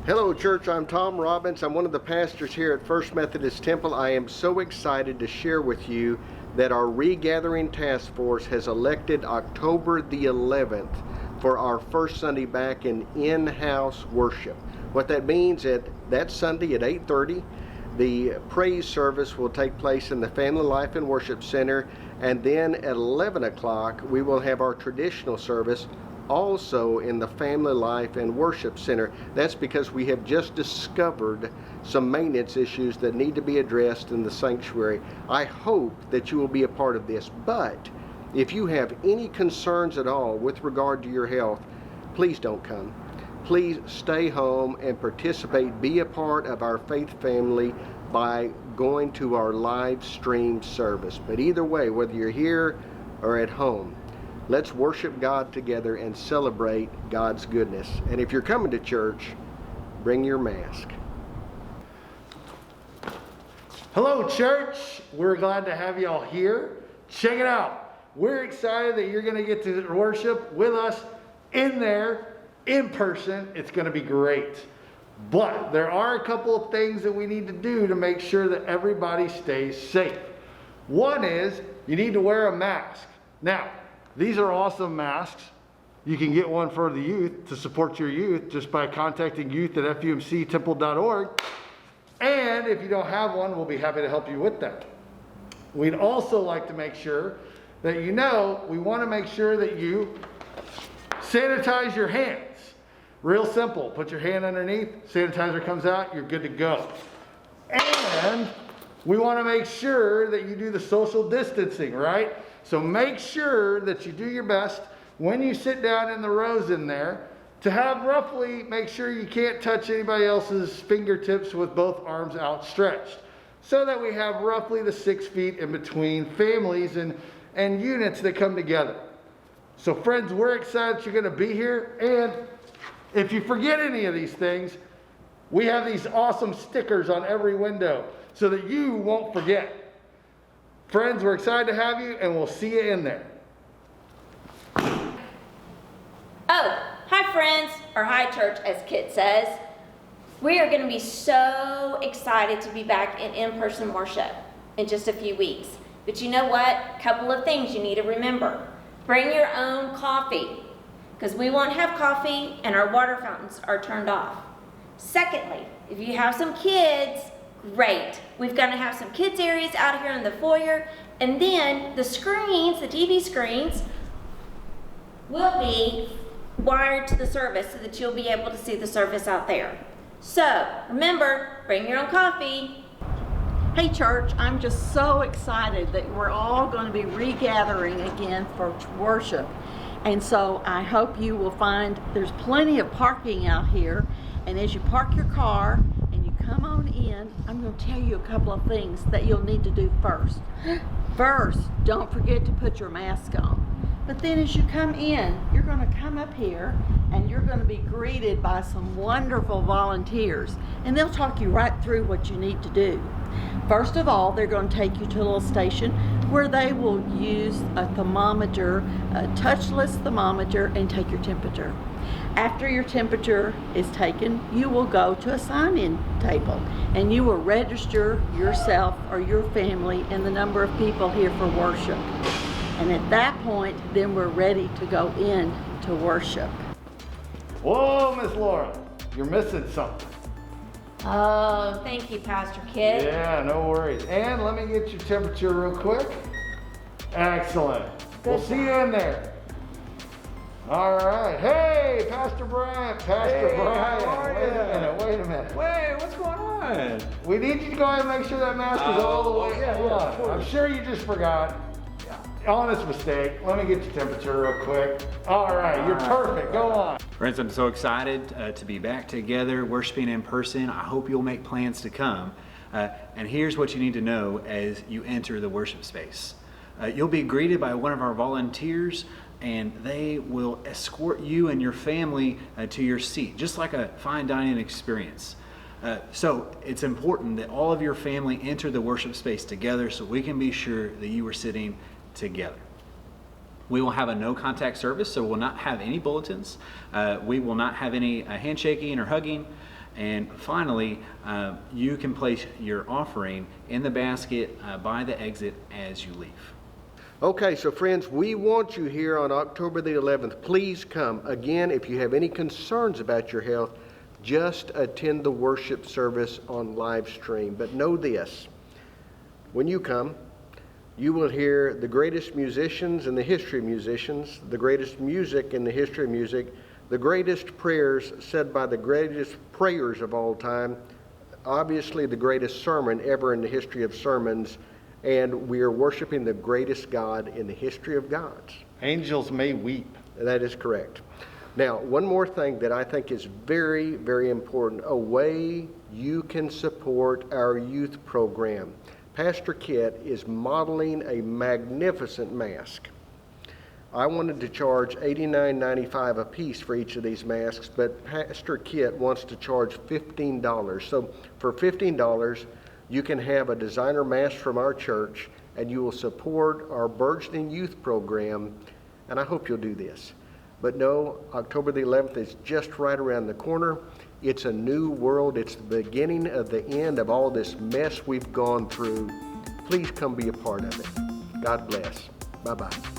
Hello church, I'm Tom Robbins. I'm one of the pastors here at First Methodist Temple. I am so excited to share with you that our Regathering Task Force has elected October the 11th for our first Sunday back in-house worship. What that means is that Sunday at 8:30, the praise service will take place in the Family Life and Worship Center, and then at 11 o'clock we will have our traditional service also in the Family Life and Worship Center. That's because we have just discovered some maintenance issues that need to be addressed in the sanctuary. I hope that you will be a part of this, but if you have any concerns at all with regard to your health, please don't come. Please stay home and participate, be a part of our faith family by going to our live stream service. But either way, whether you're here or at home, let's worship God together and celebrate God's goodness. And if you're coming to church, bring your mask. Hello, church. We're glad to have you all here. Check it out. We're excited that you're going to get to worship with us in there, in person. It's going to be great. But there are a couple of things that we need to do to make sure that everybody stays safe. One is you need to wear a mask. Now, these are awesome masks. You can get one for the youth to support your youth just by contacting youth@fumctemple.org. And if you don't have one, we'll be happy to help you with that. We'd also like to make sure that we want to make sure that you sanitize your hands. Real simple. Put your hand underneath, sanitizer comes out, you're good to go. And we want to make sure that you do the social distancing, right? So make sure that you do your best when you sit down in the rows in there to have roughly, make sure you can't touch anybody else's fingertips with both arms outstretched, so that we have roughly the 6 feet in between families and units that come together. So friends, we're excited you're going to be here. And if you forget any of these things, we have these awesome stickers on every window so that you won't forget. Friends, we're excited to have you, and we'll see you in there. Oh, hi friends, or hi church as Kit says. We are going to be so excited to be back in in-person worship in just a few weeks. But you know what? A couple of things you need to remember. Bring your own coffee, because we won't have coffee and our water fountains are turned off. Secondly, if you have some kids, great. We're going to have some kids areas out here in the foyer, and then the screens, the TV screens, will be wired to the service so that you'll be able to see the service out there. So remember, bring your own coffee. Hey church, I'm just so excited that we're all going to be regathering again for worship. And so I hope you will find there's plenty of parking out here. And as you park your car and you come on in, I'm going to tell you a couple of things that you'll need to do first. First, don't forget to put your mask on. But then as you come in, you're going to come up here and you're going to be greeted by some wonderful volunteers. And they'll talk you right through what you need to do. First of all, they're going to take you to a little station where they will use a thermometer, a touchless thermometer, and take your temperature. After your temperature is taken, you will go to a sign-in table and you will register yourself or your family and the number of people here for worship. And at that point, then we're ready to go in to worship. Whoa, Miss Laura, you're missing something. Oh, thank you, Pastor Kit. Yeah, no worries. And let me get your temperature real quick. Excellent. We'll see you in there. All right. Hey, Pastor Brian. Pastor Brian. How are you? Wait a minute. Wait, what's going on? We need you to go ahead and make sure that mask is all the way yeah, on. I'm sure you just forgot. Honest mistake. Let me get your temperature real quick. All right, you're perfect. Go on. Friends, I'm so excited to be back together, worshiping in person. I hope you'll make plans to come. And here's what you need to know as you enter the worship space. You'll be greeted by one of our volunteers, and they will escort you and your family to your seat, just like a fine dining experience. So it's important that all of your family enter the worship space together so we can be sure that you are sitting together. We will have a no contact service, so we'll not have any bulletins. We will not have any handshaking or hugging. And finally, you can place your offering in the basket by the exit as you leave. Okay, so friends, we want you here on October the 11th. Please come. Again, if you have any concerns about your health, just attend the worship service on live stream. But know this, when you come, you will hear the greatest musicians in the history of musicians, the greatest music in the history of music, the greatest prayers said by the greatest prayers of all time, obviously the greatest sermon ever in the history of sermons, and we are worshiping the greatest God in the history of gods. Angels may weep. That is correct. Now, one more thing that I think is very, very important, a way you can support our youth program. Pastor Kit is modeling a magnificent mask. I wanted to charge $89.95 a piece for each of these masks, but Pastor Kit wants to charge $15. So for $15, you can have a designer mask from our church, and you will support our burgeoning youth program, and I hope you'll do this. But no, October the 11th is just right around the corner. It's a new world. It's the beginning of the end of all this mess we've gone through. Please come be a part of it. God bless. Bye-bye.